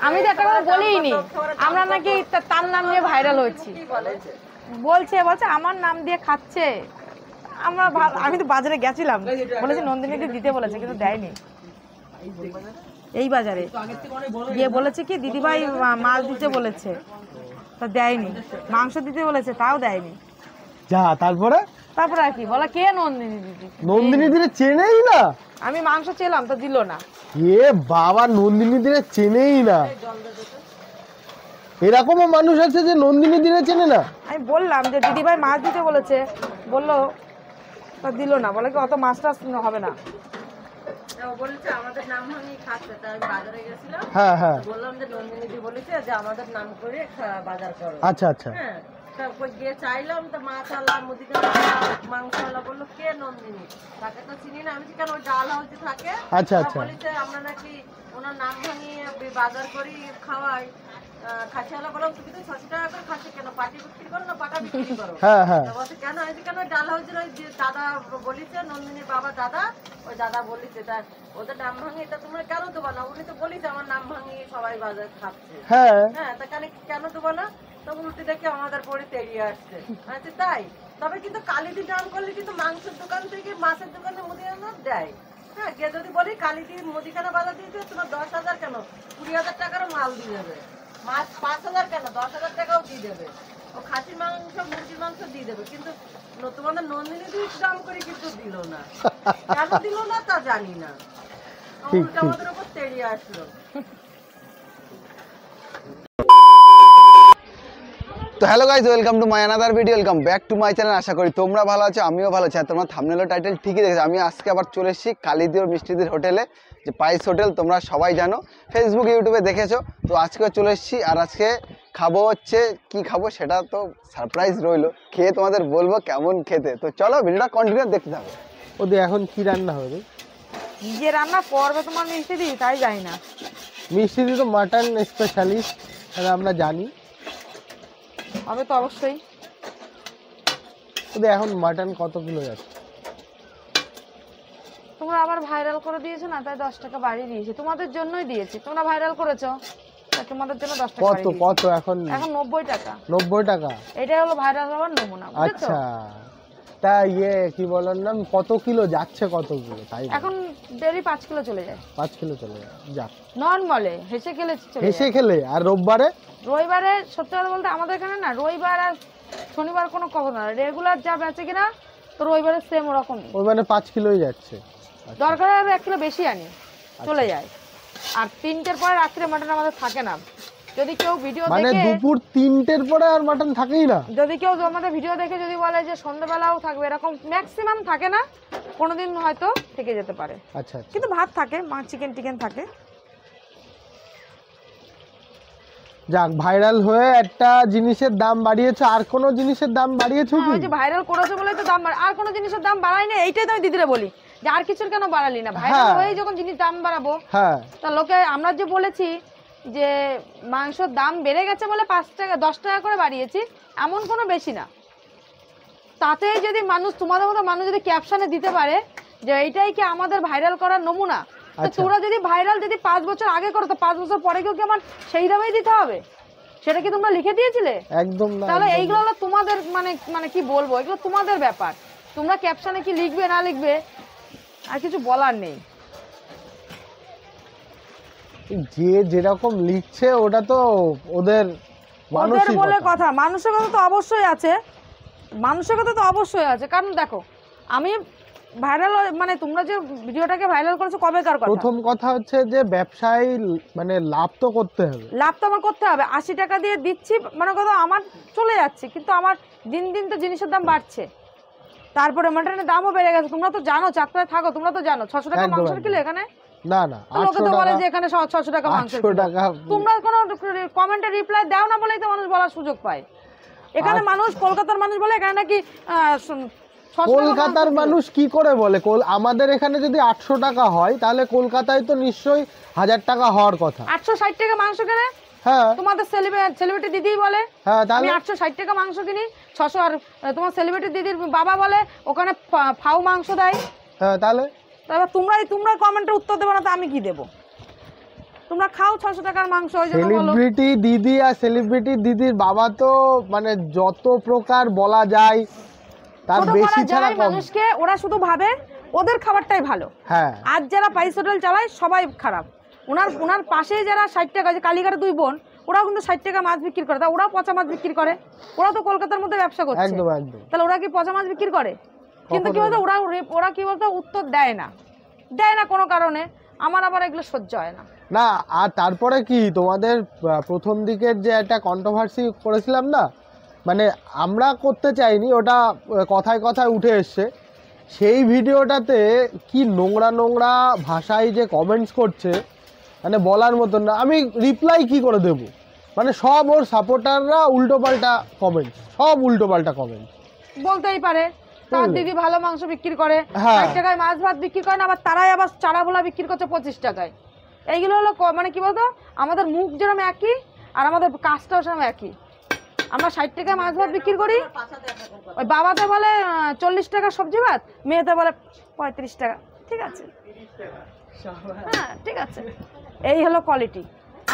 আমি তো একটা কথা বলিনি, আমরা নাকি তার নাম নিয়ে ভাইরাল হয়েছি। বলছে আমার নাম দিয়ে খাচ্ছে। আমি তো বাজারে গেছিলাম, বলেছে নন্দিনীকে দিতে বলেছে, কিন্তু দেয়নি। এই বাজারে গিয়ে বলেছে কি দিদিভাই মাছ দিতে বলেছে, তা দেয়নি। মাংস দিতে বলেছে, তাও দেয়নি। যা তারপরে আর কি বলা, কে নন্দিনী দিদি? নন্দিনী দিদি চেনেই না। আমি মাংস চেলাম তো দিল না। এ বাবা, নন্দিনী দিদি চেনেই না। এরকমও মানুষ আছে যে নন্দিনী দিদি চেনে না। আমি বললাম যে দিদিভাই মাছ দিতে বলেছে, বললো তা দিল না। বলে কি অত মাছ টাছ হবে না। বলেছে আমাদের নাম ভাঙি খাচ্ছে, তাই আমি বাজারে গেছিলাম। হ্যাঁ হ্যাঁ, বললাম যে নন্দিনী দি বলেছে যে আমাদের নাম করে বাজার করো। আচ্ছা আচ্ছা। হ্যাঁ, তারপর গিয়ে চাইলাম তো মাছওয়ালা মুদিখানা মাংসওয়ালা বললো কে নন্দিনী, তাকে তো চিনি না। আমি কেন ওই ডাল হাউসে থাকে। আচ্ছা আচ্ছা। বলেছে আমরা নাকি ওনার নাম ভাঙিয়ে বাজার করি খাওয়াই। খাসিওয়ালা বললাম তুমি তো 600 টাকা করে খাচ্ছে কেন, পাটি বিক্রি করো না পাটা বিক্রি করো? হ্যাঁ হ্যাঁ। বলছে কেন? এই কেন ডাল হাউসের ওই দাদা বলিছে, নন্দিনীর বাবা দাদা, ওই দাদা বলিছে তা ওদের নাম ভাঙিয়ে, তা তোমরা কেন দেবো না? উনি তো বলিছে আমার নাম ভাঙিয়ে সবাই বাজার খাচ্ছে। হ্যাঁ হ্যাঁ, তা কেন দেবো না? তো উল্টে দেখে আমাদের পরে তেড়িয়ে আসছে। আচ্ছা তাই? তবে কিন্তু কালিদি নাম করলে কিন্তু মাংসের দোকান থেকে মাছের দোকানে মুদিখানা দেয়। হ্যাঁ, গিয়ে যদি বলি কালিদি মুদিখানা বাজার দিয়েছে তোমার 10,000 কেন, 20,000 টাকারও মাল দিয়ে দেবে। মাছ 5,000 কেন, 10,000 টাকাও দিয়ে দেবে। ও খাসির মাংস মুরগির মাংস দিয়ে দেবে। কিন্তু তোমাদের নন্দিনী দিয়ে দাম করে কিন্তু দিল না। কেন দিল না তা জানি না। উল্টা আমাদের উপর তেড়িয়ে আসলো। তো hello guys, welcome to my another video, welcome back to my channel. আশা করি তোমরা ভালো আছো, আমিও ভালো আছি। আর তোমরা থাম্বনেল টাইটেল ঠিকই দেখেছো। আমি আজকে আবার চলে এসেছি কালিদির মিষ্টিদির হোটেলে, যে পাইস হোটেল, তোমরা সবাই জানো, ফেসবুক ইউটিউবে দেখেছো। তো আজকে চলে এসেছি, আর আজকে খাবো হচ্ছে কি খাবো সেটা তো সারপ্রাইজ রইলো, খেয়ে তোমাদের বলবো কেমন খেতে। তো চলো ভিডিওটা কন্টিনিউ দেখতে থাকো। ওদের এখন কি রান্না হবে? যে রান্না করবে তোমার মিষ্টি দি তাই জানি না। মিষ্টি দি তো মাটন স্পেশালিস্ট, আমরা জানি, হবে তো অবশ্যই। ওদের এখন মাটন কত কিলো যাচ্ছে? তোমরা আবার ভাইরাল করে দিয়েছো না, তাই 10 টাকা বাড়িয়ে দিয়েছি। তোমাদের জন্যই দিয়েছি, তোমরা ভাইরাল করেছো, তাই তোমাদের জন্য 10 টাকা বাড়িয়ে দিয়েছি। কত এখন? 90 টাকা। 90 টাকা? এটাই হলো ভাইরাল হওয়ার নমুনা, বুঝেছো? আচ্ছা, তা কি বলার নাম, কত কিলো যাচ্ছে, কত কিলো? তাই এখন ডেলি 5 কিলো চলে যায়। 5 কিলো চলে যায়, যাক নরমালে হেসে খেলে চলে যায়। হেসে খেলে। আর রবিবারে সত্যি কথা বলতে আমাদের এখানে না রবিবার আর শনিবার কোনো খবর না, রেগুলার যা বেচে কিনা তো রবিবারে সেম ওরকমই। ওই মানে 5 কিলোই যাচ্ছে। দরকার আর 1 কিলো বেশি আনি, চলে যায়। আর 3টের পরে রাত্রে মাটন আমাদের থাকে না। যদি কেউ ভিডিও দেখে, মানে দুপুর 3টের পরে আর মাটন থাকেই না। যদি কেউ আমাদের ভিডিও দেখে যদি বলে যে সন্ধ্যাবেলাও থাকবে, এরকম ম্যাক্সিমাম থাকে না, কোনোদিন হয়তো থেকে যেতে পারে। আচ্ছা, কিন্তু ভাত থাকে, মাছ চিকেন থাকে। যাক, ভাইরাল হয়ে একটা জিনিসের দাম বাড়িয়েছো, আর কোন জিনিসের দাম বাড়িয়েছো কি? ওই যে ভাইরাল করেছো বলেই তো দাম আর কোনো জিনিসের দাম বাড়ায়নি। এইটাই তো আমি দিদিরে বলি যে আর কিছুর কেন বাড়ালি না, ভাইরাল হয়ে যখন জিনিস দাম বাড়াবো। হ্যাঁ, তা লোকে আমরা যে বলেছি যে মাংসের দাম বেড়ে গেছে বলে 5 টাকা 10 টাকা করে বাড়িয়েছি, এমন কোনো বেশি না। তাতে যদি মানুষ, তোমাদের মতো মানুষ যদি ক্যাপশনে দিতে পারে যে এইটাই কি আমাদের ভাইরাল করার নমুনা, তো তোমরা যদি ভাইরাল যদি 5 বছর আগে করো, তো 5 বছর পরে কেউ কি আমার সেই দামেই দিতে হবে? সেটা কি তোমরা লিখে দিয়েছিলে? একদম না। তাহলে এইগুলো হলো তোমাদের মানে কি বলবো, এগুলো তোমাদের ব্যাপার। তোমরা ক্যাপশনে কি লিখবে না লিখবে আর কিছু বলার নেই। যে যেরকম লিখছে ওটা তো ওদের বলে কথা, মানসিকতা তো অবশ্যই আছে, মানসিকতা তো অবশ্যই আছে। কারণ দেখো, আমি ভাইরাল মানে তোমরা যে ভিডিওটাকে ভাইরাল করেছো কবেকার কথা? প্রথম কথা হচ্ছে যে ব্যবসায়ী মানে লাভ তো করতে হবে। লাভ তো আমার করতে হবে। 80 টাকা দিয়ে দিচ্ছি, মানে কথা আমার চলে যাচ্ছে, কিন্তু আমার দিন দিন তো জিনিসের দাম বাড়ছে। তারপরে মাটনের দামও বেড়ে গেছে। তোমরা তো জানো, চাকরায় থাকো, তোমরা তো জানো 600 টাকা মাংস কিলো এখানে। না না, লোকে তো বলে যে এখানে 600 টাকা মাংস। তোমরা কোনো কমেন্টে রিপ্লাই দাও না বলেই তো মানুষ বলার সুযোগ পায়। এখানে মানুষ, কলকাতার মানুষ বলে এখানে নাকি কলকাতার মানুষ কি করে বলে? আমাদের এখানে যদি 800 টাকা হয় তাহলে কলকাতায় তো নিশ্চয়ই 1000 টাকা হওয়ার কথা। 860 টাকা মাংস কেনে? হ্যাঁ, তোমাদের সেলিব্রিটি দিদি বলে আমি 860 টাকা মাংস কিনি, 600। আর তোমার সেলিব্রিটি দিদির বাবা বলে ওখানে ফাউ মাংস দেয়। হ্যাঁ, তাহলে তোমরা কমেন্টে উত্তর দেবো না, তো আমি কি দেবো? তোমরা খাও 600 টাকার মাংস, ওই জন্য বলো। সেলিব্রিটি দিদি আর সেলিব্রিটি দিদির বাবা তো মানে যত প্রকার বলা যায় তার ছোট বেশি করা ছাড়া যায় কম। মানুষকে, ওরা শুধু ভাবে ওদের খাবারটাই ভালো। হ্যাঁ, আজ যারা পাইস হোটেল চালায় সবাই খারাপ। ওনার পাশে যারা 60 টাকা, যে কালীঘাটে 2 বোন, ওরাও কিন্তু 60 টাকা মাছ বিক্রি করে, তা ওরাও পচা মাছ বিক্রি করে। ওরা তো কলকাতার মধ্যে ব্যবসা করছে, একদম একদম। তাহলে ওরা কি পচা মাছ বিক্রি করে? কিন্তু কি বলতো, ওরা কি বলতো উত্তর দেয় না কোনো কারণে। আমার আবার এগুলো সহ্য হয় না। না, আর তারপরে কি তোমাদের প্রথম দিকের যে একটা কন্ট্রোভার্সি করেছিলাম না, মানে আমরা করতে চাইনি, ওটা কথায় কথায় উঠে এসছে। সেই ভিডিওটাতে কি নোংরা নোংরা ভাষায় যে কমেন্টস করছে, মানে বলার মতন না। আমি রিপ্লাই কি করে দেব? মানে সব ওর সাপোর্টাররা উল্টোপাল্টা কমেন্টস, সব উল্টোপাল্টা কমেন্টস। বলতেই পারে তার দিদি ভালো মাংস বিক্রি করে, হ্যাঁ। 60 টাকায় মাছ ভাত বিক্রি করে না, আবার তারাই আবার চারা ভোলা বিক্রি করছে 25 টাকায়। এইগুলো হলো মানে কি বলতো, আমাদের মুখ যেরকম একই আর আমাদের কাজটাও সেরকম একই। আমরা 60 টাকায় মাছ ভাত বিক্রি করি, ওই বাবাতে বলে 40 টাকা সবজি ভাত, মেয়েতে বলে 35 টাকা। ঠিক আছে, হ্যাঁ ঠিক আছে, এই হলো কোয়ালিটি।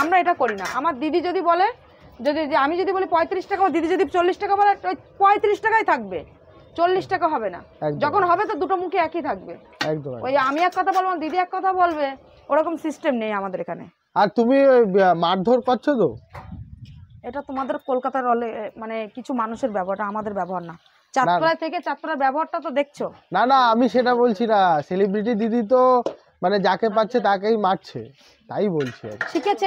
আমরা এটা করি না। আমার দিদি যদি বলে, আমি যদি বলি 35 টাকা, দিদি যদি 40 টাকা বলে, ওই 35 টাকাই থাকবে, 40 টাকা হবে না। একদম। যখন হবে তো দুটো মুখে একই থাকবে। একদম। ওই আমি এক কথা বলবো, দিদি এক কথা বলবে, ওরকম সিস্টেম নেই আমাদের এখানে। আর তুমি মারধর করছো তো? এটা তোমাদের কলকাতার মানে কিছু মানুষের ব্যবহারটা, আমাদের ব্যবহার না। চাঁদপাড়া থেকে চাঁদপাড়ার ব্যবহারটা তো দেখছো। না না, আমি সেটা বলছি না। সেলিব্রিটি দিদি তো মানে যাকে পাচ্ছে তাকেই মারছে, তাই বলছি আর কি। শিখেছে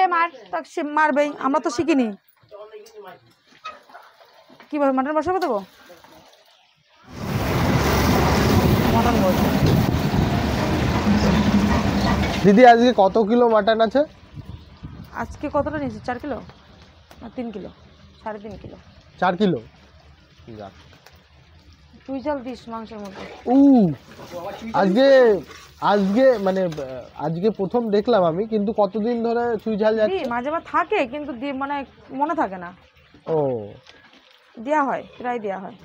তাকে সে মারবেই, আমরা তো শিখিনি। কি বল, মাটন বসাবো দেবো? মাটন বসে। দিদি আজকে কত কিলো মাটন আছে? আজকে কতটা নিয়েছি? 4 কিলো না 3 কিলো? 3.5 কিলো। 4 কিলো। যাক। তুই চাল দিস মাংসের মধ্যে। আজকে মানে আজকে প্রথম দেখলাম আমি, কিন্তু কতদিন ধরে চুই ঝাল যাচ্ছে? মাঝে মাঝে থাকে, কিন্তু মানে মনে থাকে না। ও, দেওয়া হয়, প্রায় দেওয়া হয়।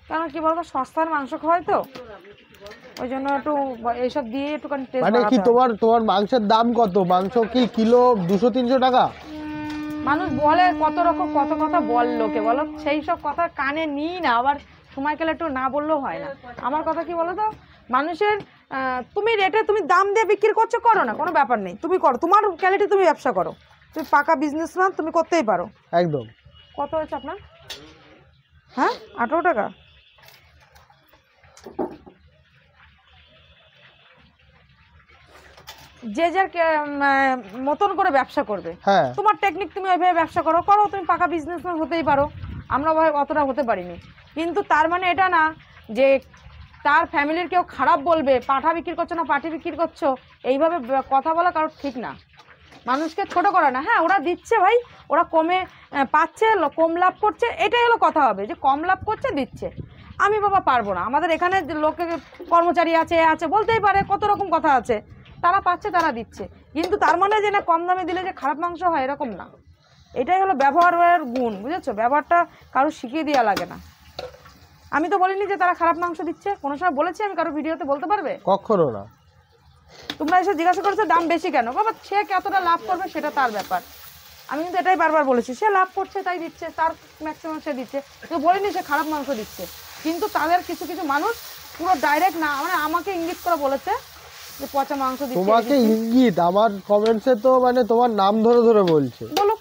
কারণ কি বলতো, সস্তার মাংস খাওয়াই তো, ওই জন্য একটু এইসব দিয়ে একটুখানি টেস্ট মানে কি তোমার মাংসের দাম কত? মাংস কি কিলো 200-300 টাকা? মানুষ বলে কত রকম কত কথা বল লোকে, বলো সেই সব কথা কানে নিই না, আবার সময় গেলে একটু না বললেও হয় না। আমার কথা কি বলো তো, মানুষের তুমি রেটে তুমি দাম দিয়ে বিক্রি করছো, করো না, কোনো ব্যাপার নেই, তুমি করো, তোমার কোয়ালিটি, তুমি ব্যবসা করো, তুমি পাকা বিজনেসম্যান, তুমি করতেই পারো। একদম। কত হয়েছে আপনার? হ্যাঁ, 18 টাকা। যে যার মতন করে ব্যবসা করবে। হ্যাঁ, তোমার টেকনিক, তুমি ওইভাবে ব্যবসা করো, তুমি পাকা বিজনেসম্যান হতেই পারো। আমরা অতটা হতে পারিনি, কিন্তু তার মানে এটা না যে তার ফ্যামিলির কেউ খারাপ বলবে, পাঠা বিক্রি করছো না পাটি বিক্রি করছো, এইভাবে কথা বলা কারোর ঠিক না। মানুষকে ছোট করা না। হ্যাঁ, ওরা দিচ্ছে ভাই, ওরা কমে পাচ্ছে, কম লাভ করছে, এটাই হলো কথা হবে, যে কম লাভ করছে দিচ্ছে। আমি বাবা পারবো না, আমাদের এখানে লোকে কর্মচারী আছে বলতেই পারে, কত রকম কথা আছে, তারা পাচ্ছে তারা দিচ্ছে, কিন্তু তার মানে যে না কম দামে দিলে যে খারাপ মাংস হয়, এরকম না। এটাই হলো ব্যবহারের গুণ, বুঝেছো? ব্যবহারটা কারো শিখিয়ে দেওয়া লাগে না। আমি তো বলিনি যে তারা খারাপ মাংস দিচ্ছে, কোনো সময় বলেছি আমি কারো ভিডিওতে? বলতে পারবে? কখনো না। তোমরা এসে জিজ্ঞাসা করেছো দাম বেশি কেন, বাবা সে কতটা লাভ করবে সেটা তার ব্যাপার। আমি কিন্তু এটাই বারবার বলেছি, সে লাভ করছে তাই দিচ্ছে, তার ম্যাক্সিমাম সে দিচ্ছে, কেউ বলিনি সে খারাপ মাংস দিচ্ছে। কিন্তু তাদের কিছু কিছু মানুষ পুরো ডাইরেক্ট না, মানে আমাকে ইঙ্গিত করে বলেছে যে পচা মাংস দিচ্ছে। তোমাকে ইঙ্গিত? আমার কমেন্টসে তো মানে তোমার নাম ধরে ধরে বলছে। বলুক,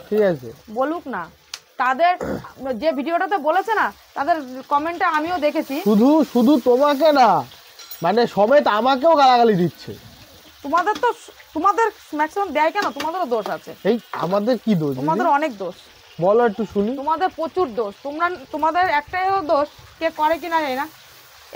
ঠিক আছে, বলুক না। তাদের যে ভিডিওটাতে বলেছে না, তাদের কমেন্টে আমিও দেখেছি। শুধু তোমাকে না, মানে সমেত আমাকেও গালাগালি দিচ্ছে। তোমাদের ম্যাক্সিমাম দেয় কেন? তোমাদেরও দোষ আছে। এই আমাদের কি দোষ? তোমাদের অনেক দোষ, বলো একটু শুনি। তোমাদের প্রচুর দোষ। তোমাদের একটাই দোষ, কে করে কিনা জানি না,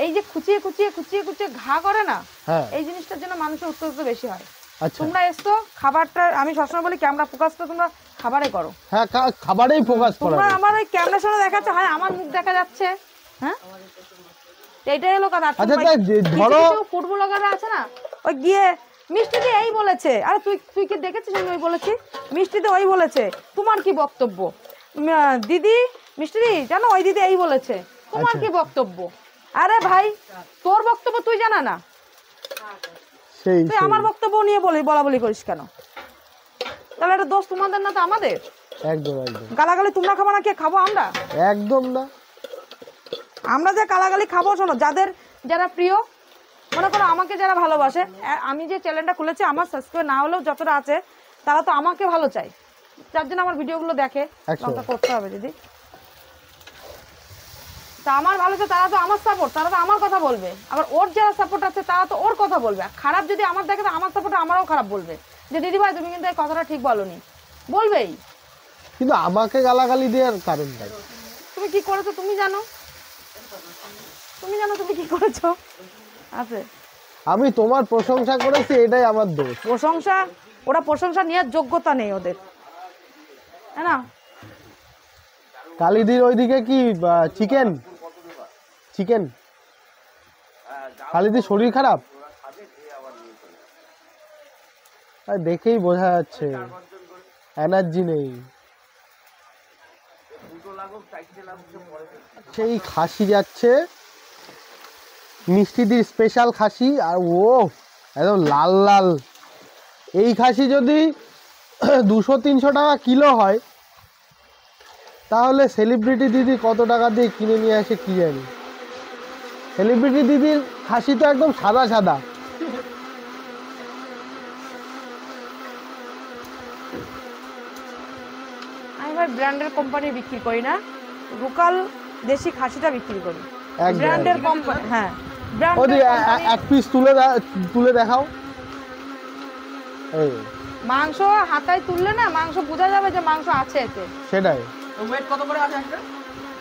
এই যে খুচিয়ে খুচিয়ে খুচিয়ে খুচিয়ে ঘা করে না, হ্যাঁ, এই জিনিসটার জন্য মানুষের উত্তেজিত বেশি হয়। আচ্ছা, তোমরা এসছো খাবারটা, আমি সবসময় বলি ক্যামেরা ফোকাসটা তোমরা খাবারে করো। হ্যাঁ, খাবারেই ফোকাস করা। তোমরা আমার ওই ক্যামেরার সামনে দেখাচ্ছ, হ্যাঁ আমার মুখ দেখা যাচ্ছে, হ্যাঁ এটাই হলো কথা। আচ্ছা, ধরো ফুড ব্লগাররা আছে না, ওই গিয়ে মিষ্টি দিয়ে এই বলেছে, আরে তুই কি দেখেছিস আমি ওই বলেছি? মিষ্টি দিয়ে ওই বলেছে, তোমার কি বক্তব্য? দিদি মিষ্টি দি জানো ওই দিদি এই বলেছে, তোমার কি বক্তব্য? আরে ভাই, তোর বক্তব্য তুই জানা না, সেই তুই আমার বক্তব্য নিয়ে বলা বলি করিস কেন? তাহলে এটা দোষ তোমাদের না তো আমাদের? একদম একদম গালাগালি তোমরা খাবো না, কে খাবো? আমরা একদম না। আমরা যে গালাগালি খাবো, শোনো, যারা প্রিয়, মনে করো আমাকে যারা ভালোবাসে, আমি যে চ্যানেলটা খুলেছি, আমার সাবস্ক্রাইব না হলেও যতটা আছে তারা তো আমাকে ভালো চায়, যার জন্য আমার ভিডিওগুলো দেখে। লঙ্কা করতে হবে দিদি, তা আমার ভালো চায়, তারা তো আমার সাপোর্ট, তারা তো আমার কথা বলবে। আবার ওর যারা সাপোর্ট আছে তারা তো ওর কথা বলবে। খারাপ যদি আমার দেখে তো আমার সাপোর্ট আমারও খারাপ বলবে, যে দিদি ভাই তুমি কিন্তু এই কথাটা ঠিক বলনি, বলবেই। কিন্তু আমাকে গালাগালি দেওয়ার কারণ নাই। তুমি কি করেছো তুমি জানো, তুমি কি করেছো আছে। আমি তোমার প্রশংসা করেছি, এটাই আমার দোষ। ওরা প্রশংসা নেওয়ার যোগ্যতা নেই ওদের, হ্যাঁ না? কালিদির ওইদিকে কি চিকেন কালিদির শরীর খারাপ? দেখেই বোঝা যাচ্ছে এনার্জি নেই। সেই খাসি যাচ্ছে, মিষ্টিদির স্পেশাল খাসি, আর ও একদম লাল লাল। এই খাসি যদি 200-300 টাকা কিলো হয়, তাহলে সেলিব্রিটি দিদি কত টাকা দিয়ে কিনে নিয়ে আসে কি জানি। সেলিব্রিটি দিদির খাসি তো একদম সাদা সাদা। আমি ভাই ব্র্যান্ডের কোম্পানি বিক্রি করি না, লোকাল দেশি খাসিটা বিক্রি করি। ব্র্যান্ডের কোম্পানি, হ্যাঁ ওদি এক পিস তুলে দেখাও। এই মাংস হাতায় তুললে না মাংস বোঝা যাবে যে মাংস আছে এতে। সেটাই। ওয়েট কত করে আছে একটা?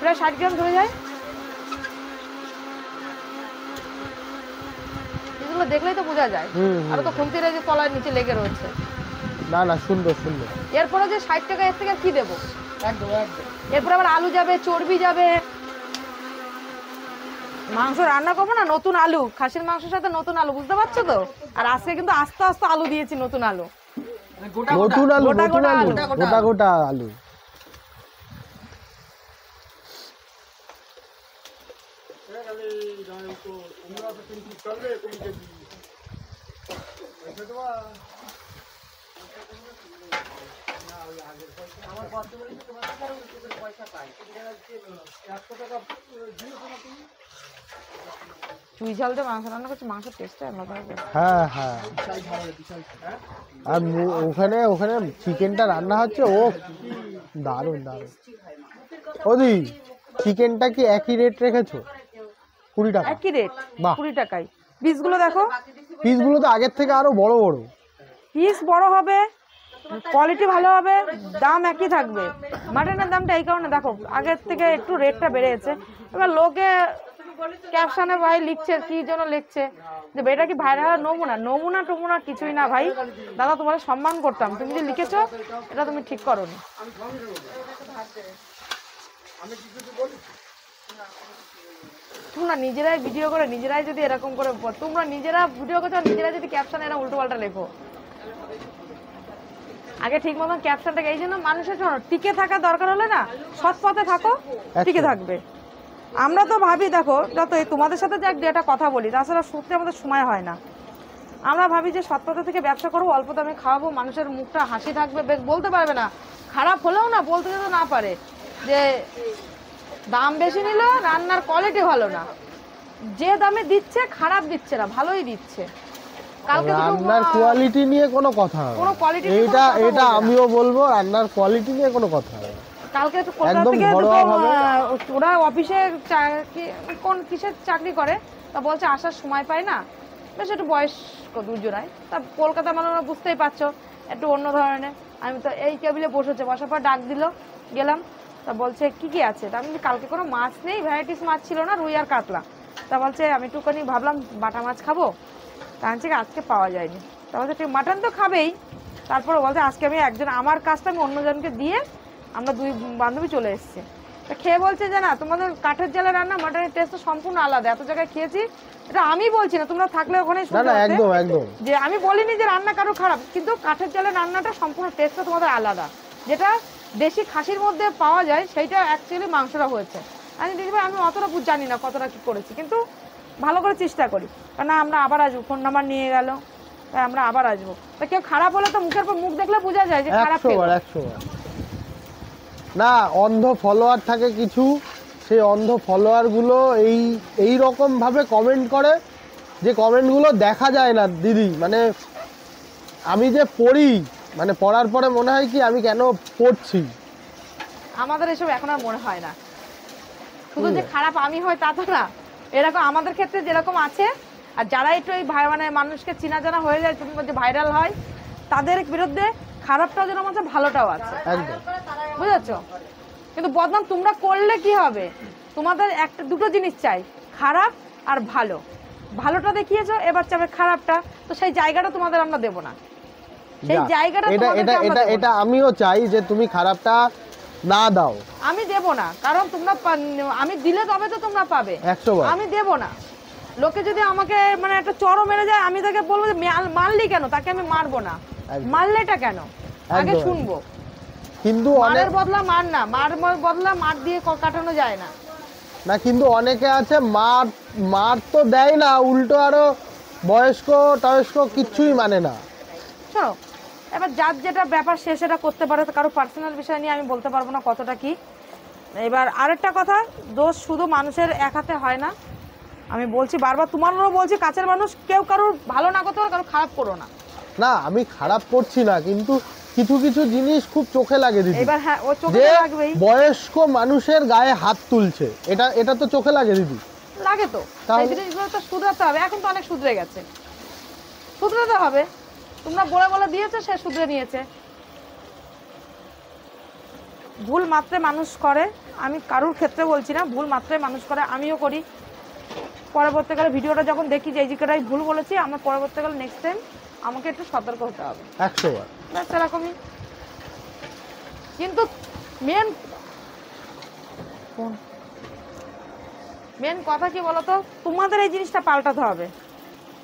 প্রায় 60 গ্রাম ধরে যায়। এগুলো দেখলেই তো বোঝা যায়। আর তো খুন্তির যে তলার নিচে লেগে রয়েছে। না না, সুন্দর সুন্দর। এরপরে যে 60 টাকা এর থেকে কি দেবো? একদম একদম। এরপর আবার আলু যাবে, চর্বি যাবে। মাংস রান্না করবো না, নতুন আলু, খাসির মাংসের সাথে নতুন আলু, বুঝতে পারছো তো? আর আজকে কিন্তু আস্তে আস্তে আলু দিয়েছি, নতুন আলু, নতুন আলু, গোটা গোটা আলু। চুই ঝাল দিয়ে মাংস রান্না করছি, মাংস টেস্ট আলাদা হবে। হ্যাঁ হ্যাঁ, আর ওখানে চিকেনটা রান্না হচ্ছে, ও দারুণ দারুণ। ওদি চিকেনটা কি একই রেট রেখেছো? 20 টাকা একই রেট, বাহ। 20 টাকায়। পিসগুলো দেখো, পিসগুলো তো আগের থেকে আরো বড় বড়। পিস বড় হবে, কোয়ালিটি ভালো হবে, দাম একই থাকবে। মাটনের দামটা এই কারণে দেখো আগের থেকে একটু রেটটা বেড়েছে। এবার লোকে ক্যাপশনে ভাই লিখছে, কি জন্য লিখছে যে এটা কি ভাইরাল নমুনা কিছুই না ভাই। দাদা তোমার সম্মান করতাম, তুমি যে লিখেছো এটা তুমি ঠিক করোনি। তোমরা নিজেরাই ভিডিও করে নিজেরাই যদি এরকম করে, তোমরা নিজেরা ভিডিও করছো নিজেরাই যদি ক্যাপশনে এরা উল্টো পাল্টা লেখো। আগে ঠিক মতন ক্যাপশনটাকে, এই জন্য মানুষের জন্য টিকে থাকা দরকার হলে না সৎ পথে থাকো, টিকে থাকবে। আমরা তো ভাবি দেখো, যত তোমাদের সাথে যে একটা কথা বলি, তাছাড়া সত্যি আমাদের সময় হয় না। আমরা ভাবি যে সৎ পথে থেকে ব্যবসা করবো, অল্প দামে খাওয়াবো, মানুষের মুখটা হাসি থাকবে, বলতে পারবে না, খারাপ হলেও না বলতে যেতে না পারে যে দাম বেশি নিল, রান্নার কোয়ালিটি ভালো না। যে দামে দিচ্ছে খারাপ দিচ্ছে না, ভালোই দিচ্ছে। রান্নার কোয়ালিটি নিয়ে কোনো কথা হবে না, এটা আমিও বলবো, রান্নার কোয়ালিটি নিয়ে কোনো কথা হবে না। কালকে কলকাতা থেকে ওরা অফিসে কোন কিসের চাকরি করে, তা বলছে আসার সময় পায় না, বেশ একটু বয়স্ক দুজনাই, তা কলকাতা মানে বুঝতেই পারছো একটু অন্য ধরনের। আমি তো এই টেবিলে বসেছে, বসার পর ডাক দিল, গেলাম, তা বলছে কি কি আছে, তা আমি কালকে কোনো মাছ নেই, ভ্যারাইটিস মাছ ছিল না, রুই আর কাতলা। তা বলছে আমি একটুখানি ভাবলাম বাটা মাছ খাবো, তা আজকে পাওয়া যায়নি। তা বলছে ঠিক মাটন তো খাবেই, তারপরে বলছে আজকে আমি আমার কাজটা আমি অন্যজনকে দিয়ে আমরা 2 বান্ধবী চলে এসেছি। তা খেয়ে বলছে যে না, তোমাদের কাঠের জালে রান্না মাটনের টেস্ট সম্পূর্ণ আলাদা, এত জায়গায় খেয়েছি। এটা আমি বলছি না, তোমরা থাকলে ওখানে যে আমি বলিনি যে রান্না কারো খারাপ, কিন্তু কাঠের জালে রান্নাটা সম্পূর্ণ টেস্টটা তোমাদের আলাদা। যেটা দেশি খাসির মধ্যে পাওয়া যায় সেইটা অ্যাকচুয়ালি মাংসটা হয়েছে। আমি দেখবে আমি অতটা জানি না কতটা কি করেছি, কিন্তু ভালো করে চেষ্টা করি। কারণ আমরা আবার আসবো, ফোন নাম্বার নিয়ে গেল, তাই আমরা আবার আসবো। তা কেউ খারাপ হলে তো মুখের পর মুখ দেখলে বোঝা যায় যে খারাপ 100 বার 100 বার। না, অন্ধ ফলোয়ার থাকে কিছু, সেই অন্ধ ফলোয়ারগুলো এই রকম ভাবে কমেন্ট করে যে কমেন্টগুলো দেখা যায় না দিদি। মানে আমি যে পড়ি, মানে পড়ার পরে মনে হয় কি আমি কেন পড়ছি। আমাদের এসব এখন আর মনে হয় না। শুধু যে খারাপ আমি হয় তা তো না, এরকম আমাদের ক্ষেত্রে যেরকম আছে, আর যারা একটু এই মানে মানুষকে চেনা জানা হয়ে যায়, তুমি বলছো ভাইরাল হয়, তাদের বিরুদ্ধে খারাপটাও যেন আছে ভালোটাও আছে, একদম। বুঝেছো? কিন্তু বদনাম তোমরা করলে কি হবে? তোমাদের একটা দুটো জিনিস চাই, খারাপ আর ভালো। ভালোটা দেখিয়েছো, এবার চাবে খারাপটা, তো সেই জায়গাটা তোমাদের আমরা দেব না। সেই যা, জায়গাটা এটা তোমাদেরকে এটা আমরা এটা দেব না। এটা আমিও চাই যে তুমি খারাপটা না দাও। আমি দেব না, কারণ তোমরা আমি দিলে তবে তো তোমরা পাবে। 100 বার। আমি দেব না। লোকে যদি আমাকে মানে একটা চড়ও মেরে যায়, আমি তাকে বলবো যে মারলি কেন, তাকে আমি মারবো না। একদম। মারলেটা কেন আগে একদম। শুনবো। কিন্তু মারের বদলা মার না, বদলা মার দিয়ে কাটানো যায় না। না, কিন্তু অনেকে আছে মার তো দেয় না, উল্টো আরো বয়স্ক টয়স্ক কিচ্ছুই মানে না। শোনো, এবার যার যেটা ব্যাপার সে সেটা করতে পারে, কারো পার্সোনাল বিষয় নিয়ে আমি বলতে পারবো না কতটা কি। এবার আরেকটা কথা, দোষ শুধু মানুষের এক হাতে হয় না। আমি বলছি বারবার, তোমারও বলছি, কাছের মানুষ কেউ কারোর ভালো না করতে পারো, কারো খারাপ করো না। না, আমি খারাপ করছি না, কিন্তু কিছু কিছু জিনিস খুব চোখে লাগে দিদি। এবার হ্যাঁ, ও চোখে যে লাগবেই, বয়স্ক মানুষের গায়ে হাত তুলছে, এটা তো চোখে লাগে দিদি। লাগে তো। তাহলে? সেই জিনিসগুলো তো শুধরাতে হবে। এখন তো অনেক শুধরে গেছে, শুধরাতে হবে। তোমরা বলে বলে দিয়েছো, সে শুধরে নিয়েছে। ভুল মাত্রে মানুষ করে, আমি কারোর ক্ষেত্রে বলছি না, ভুল মাত্রে মানুষ করে, আমিও করি। পরবর্তীকালে ভিডিওটা যখন দেখি যে এই জায়গাটাই ভুল বলেছি, আমার পরবর্তীকালে নেক্সট টাইম আমাকে একটু সতর্ক হতে হবে। 100 বার। ব্যাস এরকমই। কিন্তু মেন কথা কি বলতো, তোমাদের এই জিনিসটা পাল্টাতে হবে।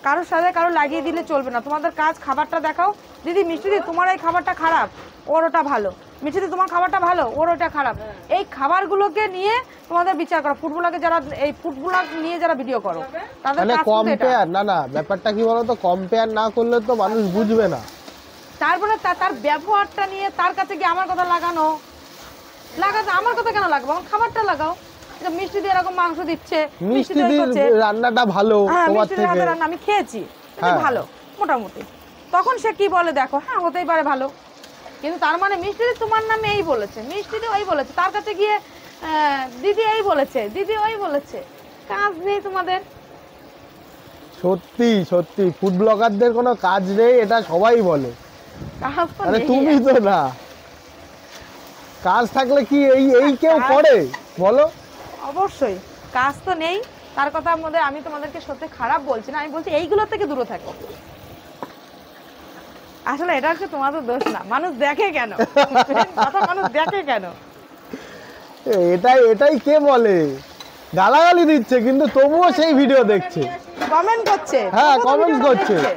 কারোর সাথে কারো লাগিয়ে দিলে চলবে না। তোমাদের কাজ, খাবারটা দেখাও। দিদি মিষ্টি দি, তোমার এই খাবারটা খারাপ, ওর ওটা ভালো। মিষ্টি দি, তোমার খাবারটা ভালো, ওর ওটা খারাপ। এই খাবারগুলোকে নিয়ে তোমাদের বিচার করো। ফুড ব্লগে যারা, এই ফুড ব্লগ নিয়ে যারা ভিডিও করো, তাদের মানে কাজ কিন্তু এটা। কম্পেয়ার, না ব্যাপারটা কি বলতো, কম্পেয়ার না করলে তো মানুষ বুঝবে না। তারপরে তার ব্যবহারটা নিয়ে তার কাছে গিয়ে আমার কথা লাগাতে আমার কথা কেন লাগবে? আমার খাবারটা লাগাও। এটা মিষ্টি দিয়ে এরকম মাংস দিচ্ছে, মিষ্টি রান্নাটা ভালো হ্যাঁ, তোমার মিষ্টি দিয়ে থেকে। রান্না আমি খেয়েছি, এটা হ্যাঁ। ভালো মোটামুটি। তখন সে কি বলে দেখো, হ্যাঁ হতেই পারে ভালো, কিন্তু তার মানে মিষ্টি দি তোমার নামে এই বলেছে, মিষ্টি দি ওই বলেছে, তার কাছে গিয়ে দিদি এই বলেছে, দিদি ওই বলেছে। কাজ নেই তোমাদের। সত্যি সত্যি ফুড ব্লগারদের কোনো কাজ নেই, এটা সবাই বলে। কাজ তো আরে নেই। তুমি তো না, কাজ থাকলে কি এই কেউ করে বলো? অবশ্যই কাজ তো নেই। তার কথার মধ্যে আমি তোমাদেরকে সত্যি খারাপ বলছি না, আমি বলছি এইগুলো থেকে দূরে থাকো। আসলে এটা হচ্ছে তোমাদের দোষ না, মানুষ দেখে কেন, কথা মানুষ দেখে কেন। এটাই কে বলে? গালাগালি দিচ্ছে কিন্তু তবুও সেই ভিডিও দেখছে, কমেন্ট করছে, হ্যাঁ তবুও তো কমেন্টস ভিডিওটা করছে, দেখছে।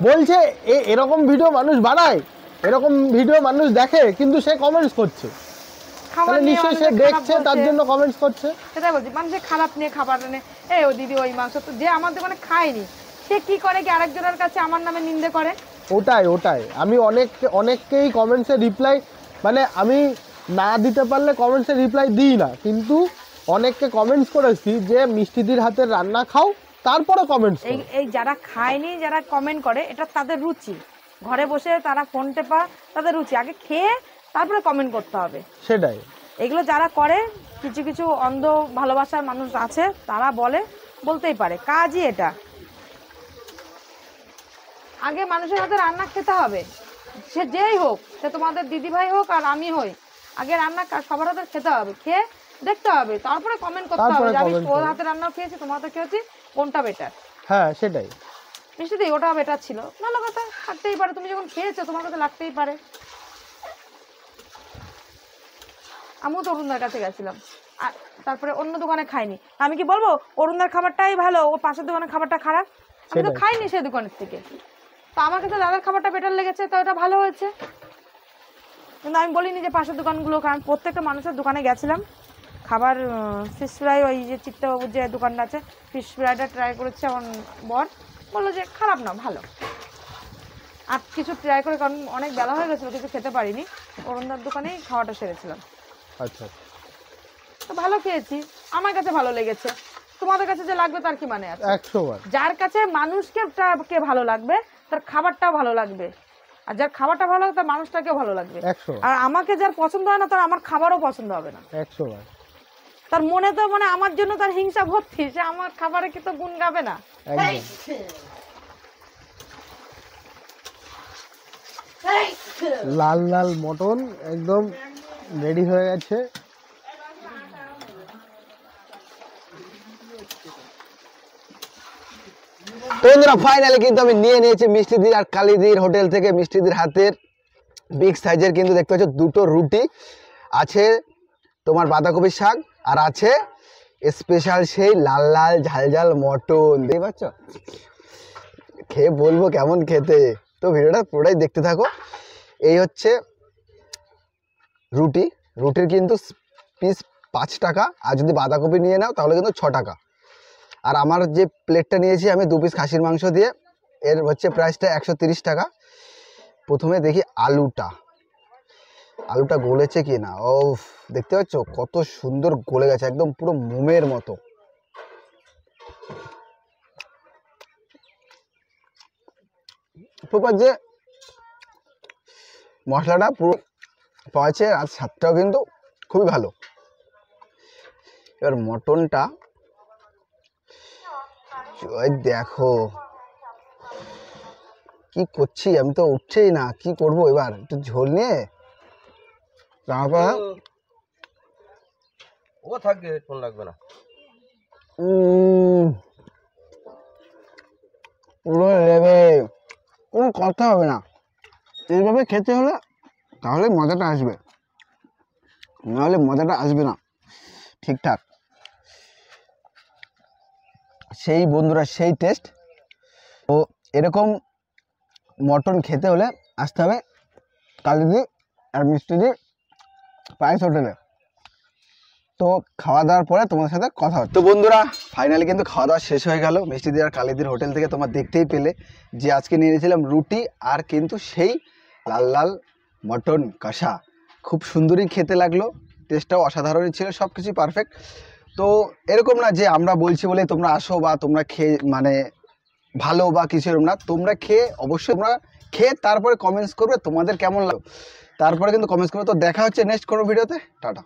বলছে এরকম ভিডিও মানুষ বানায়, এরকম ভিডিও মানুষ দেখে, কিন্তু সে কমেন্টস করছে। খাবার তাহলে নিয়ে নিশ্চয়ই সে মানুষের খারাপ দেখছে, তার বলছে। জন্য কমেন্টস করছে। সেটাই বলছি, মানুষের খারাপ নিয়ে খাবার নিয়ে, ও দিদি ওই মাংস তো যে আমার দোকানে খায়নি, সে কি করে কি আরেকজনের কাছে আমার নামে নিন্দে করে। ওটাই আমি অনেককেই কমেন্টসে রিপ্লাই, মানে আমি না দিতে পারলে কমেন্টসে রিপ্লাই দিই না, কিন্তু অনেককে কমেন্টস করেছি যে মিষ্টিদির হাতের রান্না খাও, তারপরে কমেন্টস। এই যারা খায়নি, যারা কমেন্ট করে, এটা তাদের রুচি। ঘরে বসে তারা ফোন টেপা তাদের রুচি, আগে খেয়ে তারপরে কমেন্ট করতে হবে। সেটাই। এগুলো যারা করে, কিছু কিছু অন্ধ ভালোবাসার মানুষ আছে, তারা বলতেই পারে, কাজই এটা। আগে মানুষের হাতে রান্না খেতে হবে, সে যেই হোক, সে তোমাদের দিদি ভাই হোক আর আমি হই, আগে রান্না সবার হাতে খেতে হবে, খেয়ে দেখতে হবে, তারপরে কমেন্ট করতে হবে যে আমি ওর হাতে রান্না খেয়েছি, তোমার হাতে খেয়েছি, কোনটা বেটার। হ্যাঁ সেটাই। মিষ্টি দি ওটা বেটার ছিল, ভালো কথা, থাকতেই পারে। তুমি যখন খেয়েছো তোমার কাছে লাগতেই পারে। আমিও তো অরুণদার কাছে গেছিলাম, আর তারপরে অন্য দোকানে খাইনি, আমি কি বলবো অরুণদার খাবারটাই ভালো, ও পাশের দোকানের খাবারটা খারাপ? আমি তো খাইনি সেই দোকানের থেকে, তো আমার কাছে দাদার খাবারটা বেটার লেগেছে, তো এটা ভালো হয়েছে। কিন্তু আমি বলিনি যে পাশের দোকানগুলো, কারণ প্রত্যেকটা মানুষের দোকানে গেছিলাম খাবার। ফিশ ফ্রাই, ওই যে চিত্তবাবুর যে দোকানটা আছে, ফিশ ফ্রাইটা ট্রাই করেছে আমার বর, বললো যে খারাপ না, ভালো। আর কিছু ট্রাই করে, কারণ অনেক বেলা হয়ে গেছিলো, কিছু খেতে পারিনি, অরুণদার দোকানেই খাওয়াটা সেরেছিলাম। আচ্ছা, তো ভালো খেয়েছি, আমার কাছে ভালো লেগেছে, তোমাদের কাছে যে লাগবে তার কি মানে আছে? 100 বার। যার কাছে মানুষকে কে ভালো লাগবে তার খাবারটাও ভালো লাগবে, আর যার খাবারটা ভালো লাগবে তার মানুষটাকেও ভালো লাগবে। 100 বার। আর আমাকে যার পছন্দ হয় না তার আমার খাবারও পছন্দ হবে না। 100 বার। তার মনে তো মানে আমার জন্য তার হিংসা ভর্তি, সে আমার খাবারে কি তো গুণ গাবে না? একদম। লাল লাল মটন একদম রেডি হয়ে গেছে। তো বন্ধুরা ফাইনালি কিন্তু আমি নিয়ে নিয়েছি মিষ্টিদির আর কালিদির হোটেল থেকে মিষ্টিদির হাতের বিগ সাইজের কিন্তু দেখতে পাচ্ছ দুটো রুটি আছে, তোমার বাঁধাকপি শাক, আর আছে স্পেশাল সেই লাল লাল ঝাল ঝাল মটন। দেখতে পাচ্ছ, খেয়ে বলবো কেমন খেতে, তো ভিডিওটা পুরোটাই দেখতে থাকো। এই হচ্ছে রুটি, রুটির কিন্তু পিস 5 টাকা, আর যদি বাঁধাকপি নিয়ে নাও তাহলে কিন্তু 6 টাকা। আর আমার যে প্লেটটা নিয়েছি আমি 2 পিস খাসির মাংস দিয়ে, এর হচ্ছে প্রাইসটা 130 টাকা। প্রথমে দেখি আলুটা গলেছে কি না। ও দেখতে পাচ্ছ কত সুন্দর গলে গেছে, একদম পুরো মোমের মতো। প্রপার যে মশলাটা পুরো পাওয়াছে, আর স্বাদটাও কিন্তু খুবই ভালো। এবার মটনটা দেখো কি করছি, আমি তো উঠছেই না, কি করব এবার, একটু ঝোল নিয়ে তারপর ও থাকবে, হেডফোন লাগবে না। পুরো লেবে, কোনো কথা হবে না। এইভাবে খেতে হলে তাহলে মজাটা আসবে, নাহলে মজাটা আসবে না ঠিকঠাক। সেই বন্ধুরা সেই টেস্ট। তো এরকম মটন খেতে হলে আসতে হবে কালিদি আর মিষ্টিদি পায়েস হোটেলে। তো খাওয়া দাওয়ার পরে তোমাদের সাথে কথা হচ্ছে। তো বন্ধুরা ফাইনালি কিন্তু খাওয়া দাওয়া শেষ হয়ে গেল মিষ্টিদি আর কালিদির হোটেল থেকে। তোমরা দেখতেই পেলে যে আজকে নিয়ে নিয়েছিলাম রুটি আর কিন্তু সেই লাল লাল মটন কষা। খুব সুন্দরই খেতে লাগলো, টেস্টটাও অসাধারণই ছিল, সব কিছুই পারফেক্ট। তো এরকম না যে আমরা বলছি বলে তোমরা আসো বা তোমরা খেয়ে মানে ভালো বা কিছু এরকম না, তোমরা খেয়ে অবশ্যই তোমরা খেয়ে তারপরে কমেন্টস করবে তোমাদের কেমন লাগলো, তারপরে কিন্তু কমেন্টস করবে। তো দেখা হচ্ছে নেক্সট কোনো ভিডিওতে, টাটা।